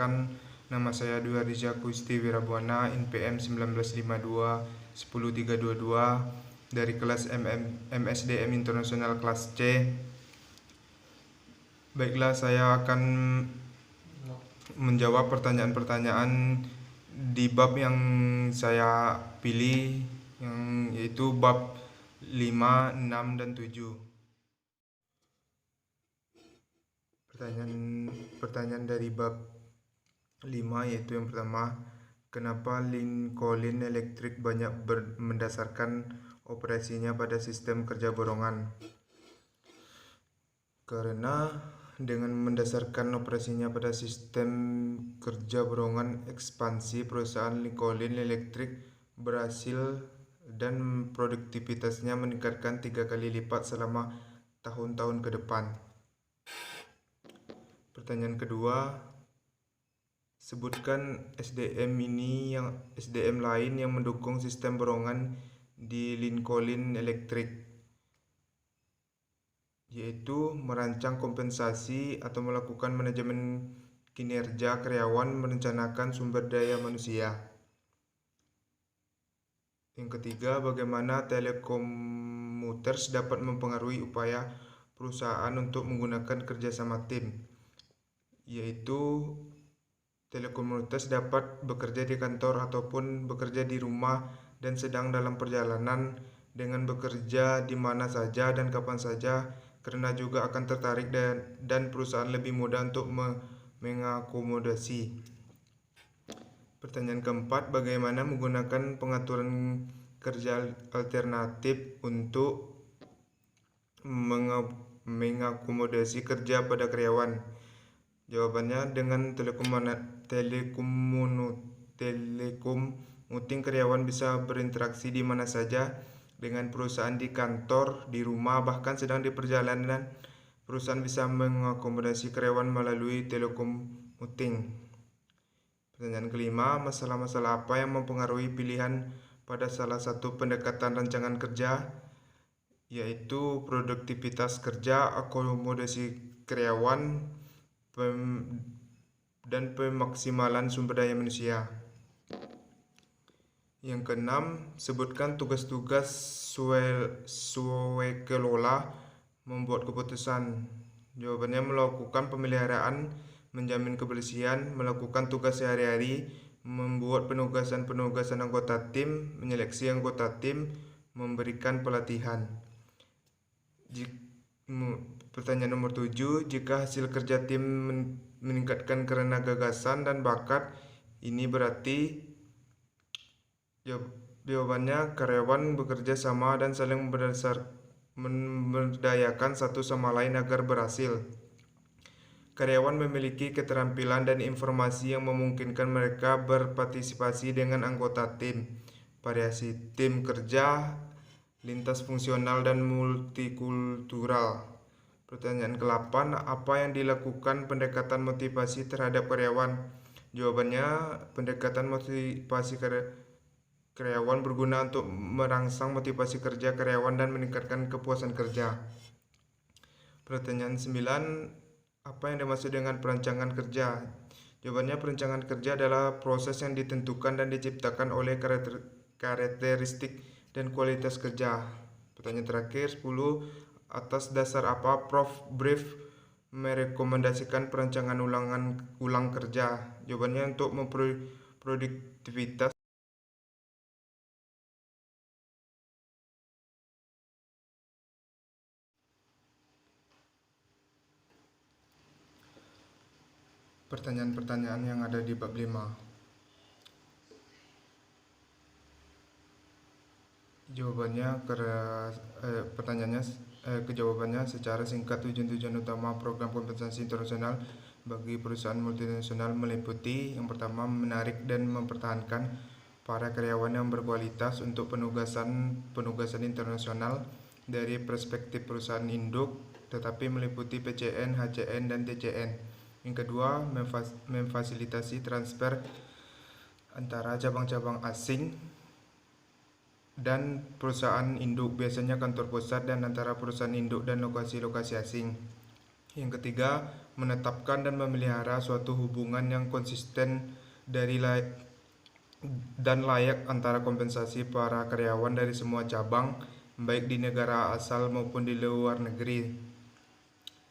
Perkenalkan, nama saya Dwi Hardija Kusti Wirabuana, NPM 1952-10322 dari kelas MSDM Internasional kelas C. Baiklah, saya akan menjawab pertanyaan-pertanyaan di bab yang saya pilih, yaitu bab 5, 6, dan 7. Pertanyaan dari bab 5 yaitu yang pertama, kenapa Lincoln Electric banyak mendasarkan operasinya pada sistem kerja borongan? Karena dengan mendasarkan operasinya pada sistem kerja borongan, ekspansi perusahaan Lincoln Electric berhasil dan produktivitasnya meningkatkan 3 kali lipat selama tahun-tahun ke depan. Pertanyaan kedua, sebutkan SDM lain yang mendukung sistem borongan di Lincoln Electric, yaitu merancang kompensasi atau melakukan manajemen kinerja karyawan, merencanakan sumber daya manusia. Yang ketiga, bagaimana telecommuters dapat mempengaruhi upaya perusahaan untuk menggunakan kerjasama tim, yaitu telecommuters dapat bekerja di kantor ataupun bekerja di rumah dan sedang dalam perjalanan dengan bekerja di mana saja dan kapan saja, karena juga akan tertarik dan perusahaan lebih mudah untuk mengakomodasi. Pertanyaan keempat, bagaimana menggunakan pengaturan kerja alternatif untuk mengakomodasi kerja pada karyawan? Jawabannya, dengan telekomuting, karyawan bisa berinteraksi di mana saja dengan perusahaan, di kantor, di rumah, bahkan sedang di perjalanan. Perusahaan bisa mengakomodasi karyawan melalui telekomuting. Pertanyaan kelima, masalah-masalah apa yang mempengaruhi pilihan pada salah satu pendekatan rancangan kerja, yaitu produktivitas kerja, akomodasi karyawan, dan pemaksimalan sumber daya manusia. Yang keenam, sebutkan tugas-tugas swakelola membuat keputusan. Jawabannya, melakukan pemeliharaan, menjamin kebersihan, melakukan tugas sehari-hari, membuat penugasan anggota tim, menyeleksi anggota tim, memberikan pelatihan. Pertanyaan nomor 7, jika hasil kerja tim meningkatkan karena gagasan dan bakat, ini berarti? Jawabannya, karyawan bekerja sama dan saling memberdayakan satu sama lain agar berhasil. Karyawan memiliki keterampilan dan informasi yang memungkinkan mereka berpartisipasi dengan anggota tim. Variasi tim kerja lintas fungsional dan multikultural. Pertanyaan ke-8, apa yang dilakukan pendekatan motivasi terhadap karyawan? Jawabannya, pendekatan motivasi karyawan berguna untuk merangsang motivasi kerja karyawan dan meningkatkan kepuasan kerja. Pertanyaan 9, apa yang dimaksud dengan perancangan kerja? Jawabannya, perancangan kerja adalah proses yang ditentukan dan diciptakan oleh karakteristik dan kualitas kerja. Pertanyaan terakhir 10, atas dasar apa Prof. Brief merekomendasikan perancangan ulang kerja? Jawabannya, untuk produktivitas. Pertanyaan-pertanyaan yang ada di bab 5. Jawabannya secara singkat, tujuan-tujuan utama program kompensasi internasional bagi perusahaan multinasional meliputi: yang pertama, menarik dan mempertahankan para karyawan yang berkualitas untuk penugasan internasional dari perspektif perusahaan induk, tetapi meliputi PCN, HCN, dan TCN. Yang kedua, memfasilitasi transfer antara cabang-cabang asing dan perusahaan induk, biasanya kantor pusat, dan antara perusahaan induk dan lokasi-lokasi asing. Yang ketiga, menetapkan dan memelihara suatu hubungan yang konsisten dan layak antara kompensasi para karyawan dari semua cabang, baik di negara asal maupun di luar negeri.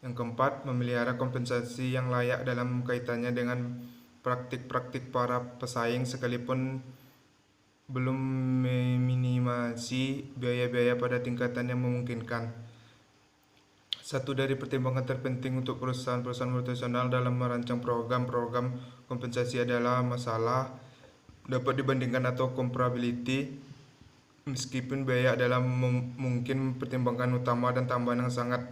Yang keempat, memelihara kompensasi yang layak dalam kaitannya dengan praktik-praktik para pesaing sekalipun belum meminimasi biaya-biaya pada tingkatan yang memungkinkan. Satu dari pertimbangan terpenting untuk perusahaan-perusahaan multinasional dalam merancang program-program kompensasi adalah masalah dapat dibandingkan atau comparability. Meskipun biaya adalah mungkin pertimbangan utama dan tambahan yang sangat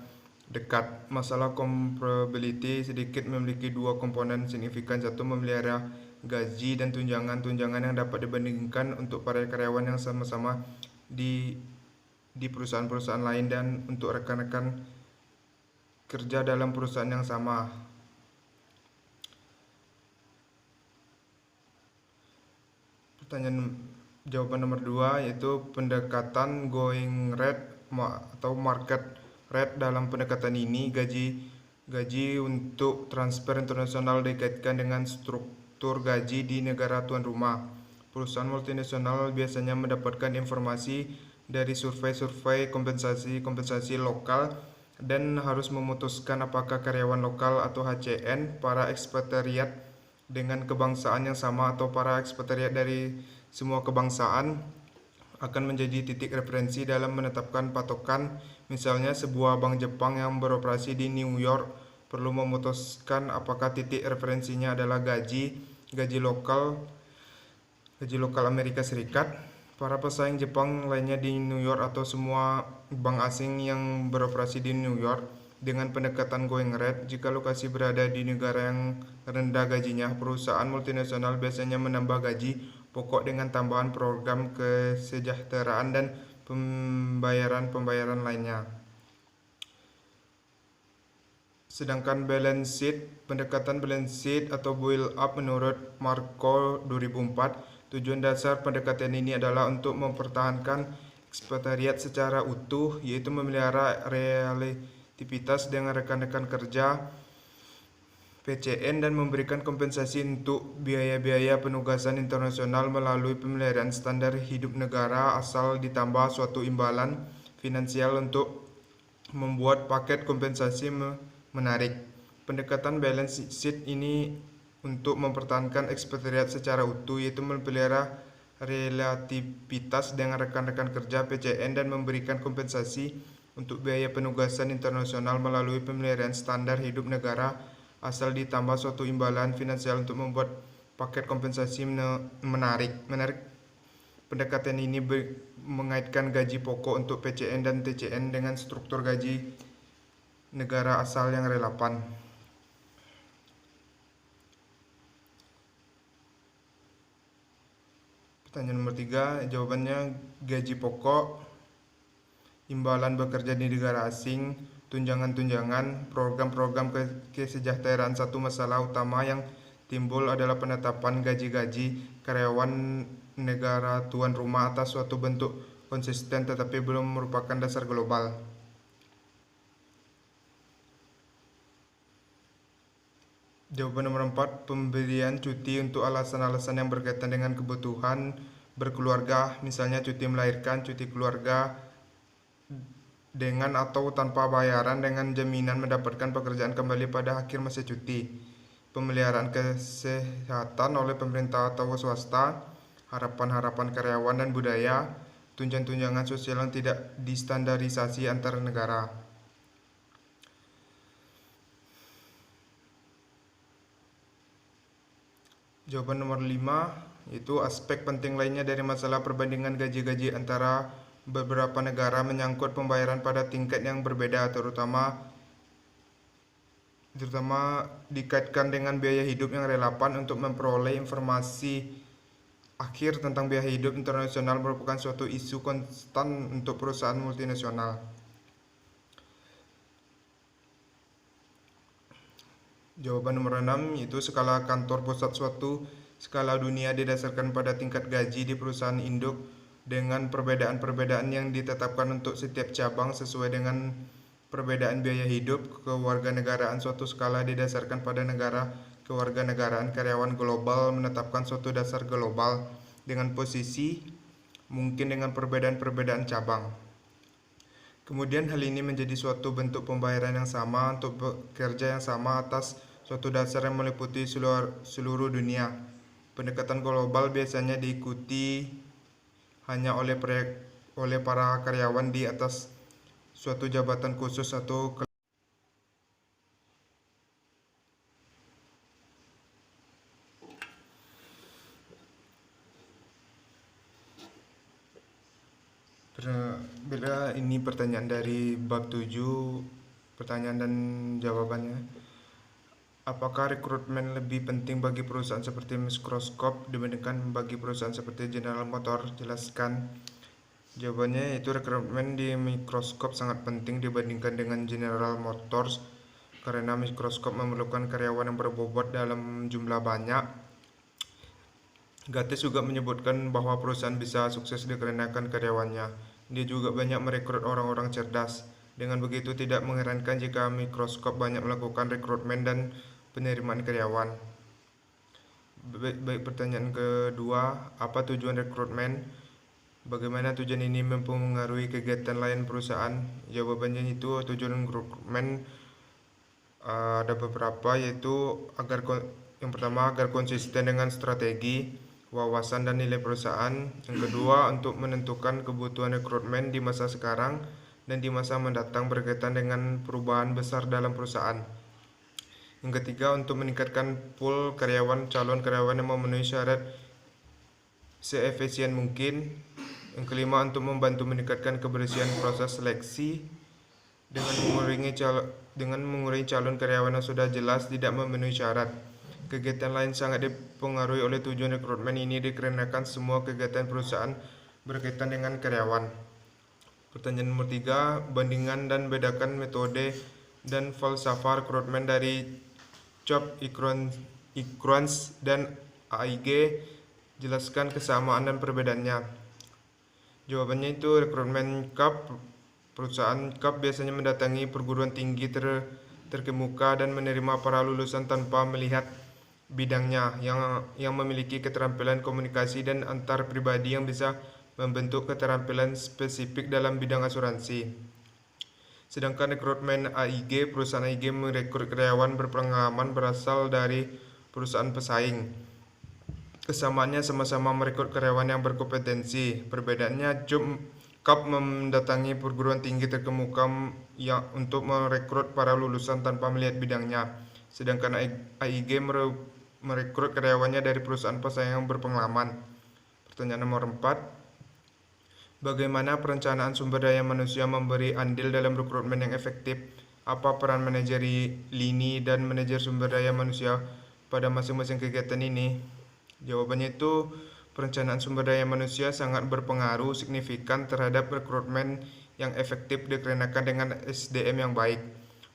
dekat, masalah comparability sedikit memiliki dua komponen signifikan. Satu, memelihara gaji dan tunjangan yang dapat dibandingkan untuk para karyawan yang sama-sama di perusahaan-perusahaan lain dan untuk rekan-rekan kerja dalam perusahaan yang sama. Jawaban nomor 2 yaitu pendekatan going rate atau market rate. Dalam pendekatan ini, gaji untuk transfer internasional dikaitkan dengan struktur gaji di negara tuan rumah. Perusahaan multinasional biasanya mendapatkan informasi dari survei kompensasi lokal dan harus memutuskan apakah karyawan lokal atau HCN, para ekspatriat dengan kebangsaan yang sama atau para ekspatriat dari semua kebangsaan akan menjadi titik referensi dalam menetapkan patokan. Misalnya, sebuah bank Jepang yang beroperasi di New York perlu memutuskan apakah titik referensinya adalah gaji lokal Amerika Serikat. Para pesaing Jepang lainnya di New York atau semua bank asing yang beroperasi di New York. Dengan pendekatan going rate, jika lokasi berada di negara yang rendah gajinya, perusahaan multinasional biasanya menambah gaji pokok dengan tambahan program kesejahteraan dan pembayaran lainnya. Sedangkan balance sheet, pendekatan balance sheet atau build up menurut Marco 2004, tujuan dasar pendekatan ini adalah untuk mempertahankan ekspatriat secara utuh, yaitu memelihara relativitas dengan rekan-rekan kerja PCN dan memberikan kompensasi untuk biaya-biaya penugasan internasional melalui pemeliharaan standar hidup negara asal ditambah suatu imbalan finansial untuk membuat paket kompensasi menarik. Pendekatan balance sheet ini untuk mempertahankan ekspatriat secara utuh, yaitu memelihara relativitas dengan rekan-rekan kerja PCN dan memberikan kompensasi untuk biaya penugasan internasional melalui pemeliharaan standar hidup negara asal ditambah suatu imbalan finansial untuk membuat paket kompensasi menarik. Pendekatan ini mengaitkan gaji pokok untuk PCN dan TCN dengan struktur gaji negara asal yang relevan. Pertanyaan nomor 3, jawabannya gaji pokok, imbalan bekerja di negara asing, tunjangan-tunjangan, program-program kesejahteraan. Satu masalah utama yang timbul adalah penetapan gaji-gaji karyawan negara tuan rumah atas suatu bentuk konsisten tetapi belum merupakan dasar global. Jawaban nomor 4, pemberian cuti untuk alasan-alasan yang berkaitan dengan kebutuhan berkeluarga, misalnya cuti melahirkan, cuti keluarga, dengan atau tanpa bayaran dengan jaminan mendapatkan pekerjaan kembali pada akhir masa cuti, pemeliharaan kesehatan oleh pemerintah atau swasta, harapan-harapan karyawan dan budaya, tunjangan sosial yang tidak distandarisasi antar negara. Jawaban nomor 5 itu aspek penting lainnya dari masalah perbandingan gaji-gaji antara beberapa negara menyangkut pembayaran pada tingkat yang berbeda, terutama dikaitkan dengan biaya hidup yang relevan. Untuk memperoleh informasi akhir tentang biaya hidup internasional merupakan suatu isu konstan untuk perusahaan multinasional. Jawaban nomor 6 yaitu skala kantor pusat. Suatu skala dunia didasarkan pada tingkat gaji di perusahaan induk dengan perbedaan-perbedaan yang ditetapkan untuk setiap cabang sesuai dengan Perbedaan biaya hidup kewarganegaraan suatu skala didasarkan pada negara kewarganegaraan karyawan global menetapkan suatu dasar global dengan posisi mungkin dengan perbedaan-perbedaan cabang. Kemudian hal ini menjadi suatu bentuk pembayaran yang sama untuk bekerja yang sama atas suatu dasar yang meliputi seluruh dunia. Pendekatan global biasanya diikuti hanya oleh para karyawan di atas suatu jabatan khusus atau bila ini pertanyaan dari bab 7, pertanyaan dan jawabannya. Apakah rekrutmen lebih penting bagi perusahaan seperti Microsoft dibandingkan bagi perusahaan seperti General Motors? Jelaskan. Jawabannya yaitu rekrutmen di Microsoft sangat penting dibandingkan dengan General Motors karena Microsoft memerlukan karyawan yang berbobot dalam jumlah banyak. Gates juga menyebutkan bahwa perusahaan bisa sukses dikarenakan karyawannya. Dia juga banyak merekrut orang-orang cerdas. Dengan begitu tidak mengherankan jika Microsoft banyak melakukan rekrutmen dan penerimaan karyawan. Baik, pertanyaan kedua, apa tujuan rekrutmen? Bagaimana tujuan ini mempengaruhi kegiatan lain perusahaan? Jawabannya itu tujuan rekrutmen ada beberapa, yaitu yang pertama agar konsisten dengan strategi, wawasan dan nilai perusahaan. Yang kedua, untuk menentukan kebutuhan rekrutmen di masa sekarang dan di masa mendatang berkaitan dengan perubahan besar dalam perusahaan. Yang ketiga, untuk meningkatkan pool calon karyawan yang memenuhi syarat seefisien mungkin. Yang kelima, untuk membantu meningkatkan kebersihan proses seleksi dengan mengurangi calon karyawan yang sudah jelas tidak memenuhi syarat. Kegiatan lain sangat dipengaruhi oleh tujuan rekrutmen ini dikarenakan semua kegiatan perusahaan berkaitan dengan karyawan. Pertanyaan nomor 3, bandingkan dan bedakan metode dan falsafah rekrutmen dari Chubb, Icahn dan AIG. Jelaskan kesamaan dan perbedaannya. Jawabannya itu rekrutmen Chubb. Perusahaan Chubb biasanya mendatangi perguruan tinggi terkemuka dan menerima para lulusan tanpa melihat bidangnya yang memiliki keterampilan komunikasi dan antar pribadi yang bisa membentuk keterampilan spesifik dalam bidang asuransi. Sedangkan rekrutmen AIG, perusahaan AIG merekrut karyawan berpengalaman berasal dari perusahaan pesaing. Kesamaannya sama-sama merekrut karyawan yang berkompetensi. Perbedaannya, Chubb mendatangi perguruan tinggi terkemuka untuk merekrut para lulusan tanpa melihat bidangnya. Sedangkan AIG merekrut karyawannya dari perusahaan pesaing yang berpengalaman. Pertanyaan nomor 4. Bagaimana perencanaan sumber daya manusia memberi andil dalam rekrutmen yang efektif? Apa peran manajer lini dan manajer sumber daya manusia pada masing-masing kegiatan ini? Jawabannya itu perencanaan sumber daya manusia sangat berpengaruh signifikan terhadap rekrutmen yang efektif dikarenakan dengan SDM yang baik.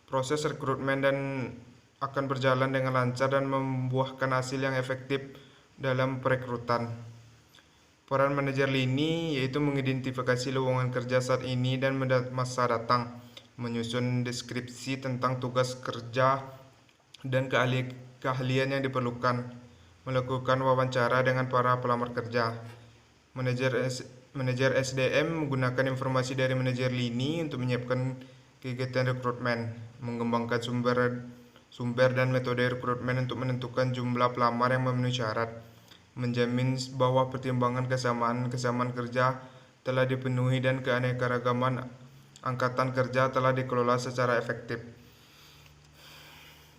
Proses rekrutmen akan berjalan dengan lancar dan membuahkan hasil yang efektif dalam perekrutan. Peran manajer lini yaitu mengidentifikasi lowongan kerja saat ini dan masa datang, menyusun deskripsi tentang tugas kerja dan keahlian yang diperlukan, melakukan wawancara dengan para pelamar kerja. Manajer SDM menggunakan informasi dari manajer lini untuk menyiapkan kegiatan rekrutmen, mengembangkan sumber dan metode rekrutmen untuk menentukan jumlah pelamar yang memenuhi syarat, menjamin bahwa pertimbangan kesamaan kerja telah dipenuhi dan keanekaragaman angkatan kerja telah dikelola secara efektif.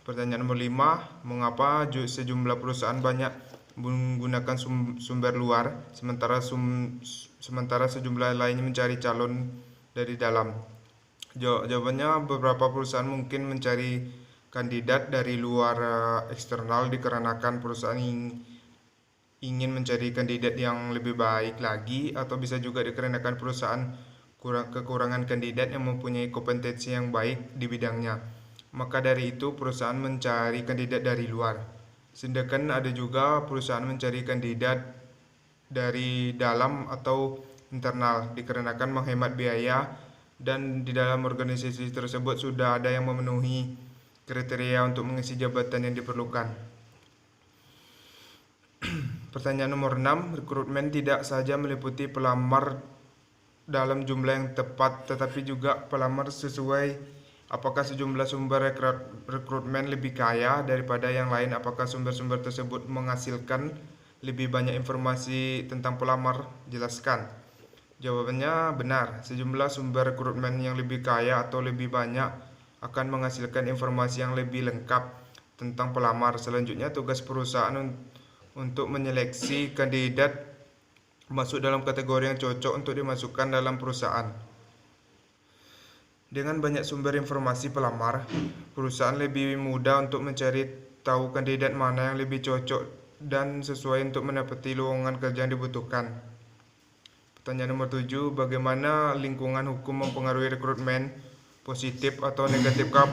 Pertanyaan nomor 5, mengapa sejumlah perusahaan banyak menggunakan sumber luar sementara sejumlah lainnya mencari calon dari dalam? Jawabannya, beberapa perusahaan mungkin mencari kandidat dari luar eksternal dikarenakan perusahaan ingin mencari kandidat yang lebih baik lagi, atau bisa juga dikarenakan perusahaan kekurangan kandidat yang mempunyai kompetensi yang baik di bidangnya. Maka dari itu perusahaan mencari kandidat dari luar. Sedangkan ada juga perusahaan mencari kandidat dari dalam atau internal dikarenakan menghemat biaya dan di dalam organisasi tersebut sudah ada yang memenuhi kriteria untuk mengisi jabatan yang diperlukan. Pertanyaan nomor 6, rekrutmen tidak saja meliputi pelamar dalam jumlah yang tepat, tetapi juga pelamar sesuai apakah sejumlah sumber rekrutmen lebih kaya daripada yang lain, apakah sumber-sumber tersebut menghasilkan lebih banyak informasi tentang pelamar, jelaskan. Jawabannya benar, sejumlah sumber rekrutmen yang lebih kaya atau lebih banyak akan menghasilkan informasi yang lebih lengkap tentang pelamar. Selanjutnya, tugas perusahaan untuk menyeleksi kandidat masuk dalam kategori yang cocok untuk dimasukkan dalam perusahaan. Dengan banyak sumber informasi pelamar, perusahaan lebih mudah untuk mencari tahu kandidat mana yang lebih cocok dan sesuai untuk menepati lowongan kerja yang dibutuhkan. Pertanyaan nomor 7, bagaimana lingkungan hukum mempengaruhi rekrutmen? Positif atau negatifkah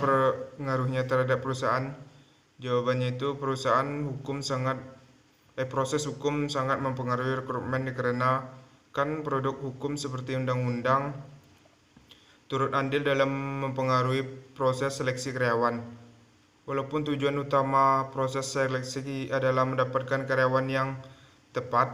pengaruhnya terhadap perusahaan? Jawabannya itu proses hukum sangat mempengaruhi rekrutmen dikarenakan produk hukum seperti undang-undang turut andil dalam mempengaruhi proses seleksi karyawan. Walaupun tujuan utama proses seleksi adalah mendapatkan karyawan yang tepat,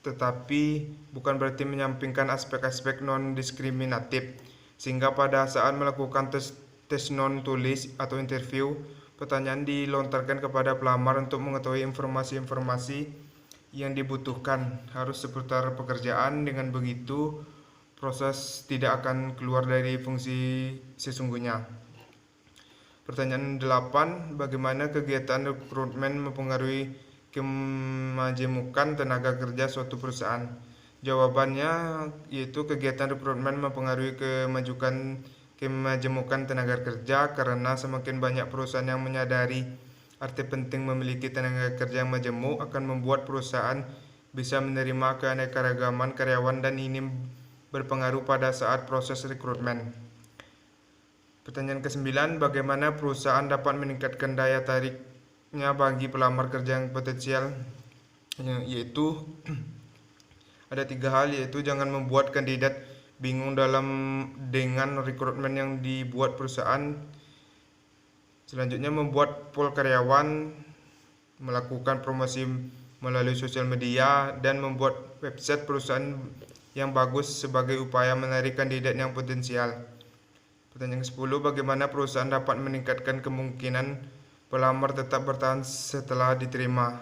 tetapi bukan berarti menyampingkan aspek-aspek non-diskriminatif, sehingga pada saat melakukan tes non-tulis atau interview, pertanyaan dilontarkan kepada pelamar untuk mengetahui informasi-informasi yang dibutuhkan harus seputar pekerjaan. Dengan begitu, proses tidak akan keluar dari fungsi sesungguhnya. Pertanyaan 8, bagaimana kegiatan rekrutmen mempengaruhi kemajemukan tenaga kerja suatu perusahaan? Jawabannya yaitu kegiatan rekrutmen mempengaruhi kemajemukan tenaga kerja karena semakin banyak perusahaan yang menyadari arti penting memiliki tenaga kerja yang majemuk akan membuat perusahaan bisa menerima keanekaragaman karyawan dan ini berpengaruh pada saat proses rekrutmen. Pertanyaan ke-9, bagaimana perusahaan dapat meningkatkan daya tariknya bagi pelamar kerja yang potensial? Yaitu ada 3 hal, yaitu jangan membuat kandidat bingung dengan rekrutmen yang dibuat perusahaan. Selanjutnya, membuat pool karyawan, melakukan promosi melalui sosial media, dan membuat website perusahaan yang bagus sebagai upaya menarik kandidat yang potensial. Pertanyaan ke-10, bagaimana perusahaan dapat meningkatkan kemungkinan pelamar tetap bertahan setelah diterima?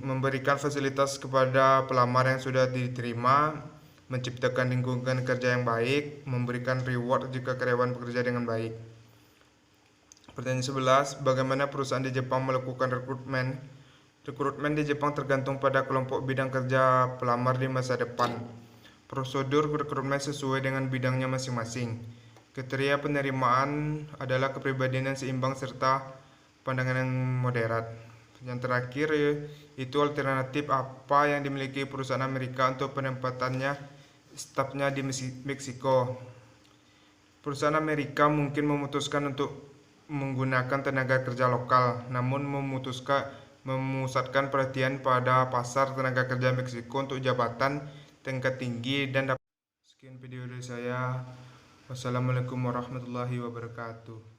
Memberikan fasilitas kepada pelamar yang sudah diterima, menciptakan lingkungan kerja yang baik, memberikan reward jika karyawan bekerja dengan baik. Pertanyaan 11, bagaimana perusahaan di Jepang melakukan rekrutmen? Rekrutmen di Jepang tergantung pada kelompok bidang kerja pelamar di masa depan. Prosedur rekrutmen sesuai dengan bidangnya masing-masing. Kriteria penerimaan adalah kepribadian yang seimbang serta pandangan yang moderat. Yang terakhir itu alternatif apa yang dimiliki perusahaan Amerika untuk penempatannya stafnya di Meksiko. Perusahaan Amerika mungkin memutuskan untuk menggunakan tenaga kerja lokal, namun memusatkan perhatian pada pasar tenaga kerja Meksiko untuk jabatan tingkat tinggi dan dapat. Sekian video dari saya. Wassalamualaikum warahmatullahi wabarakatuh.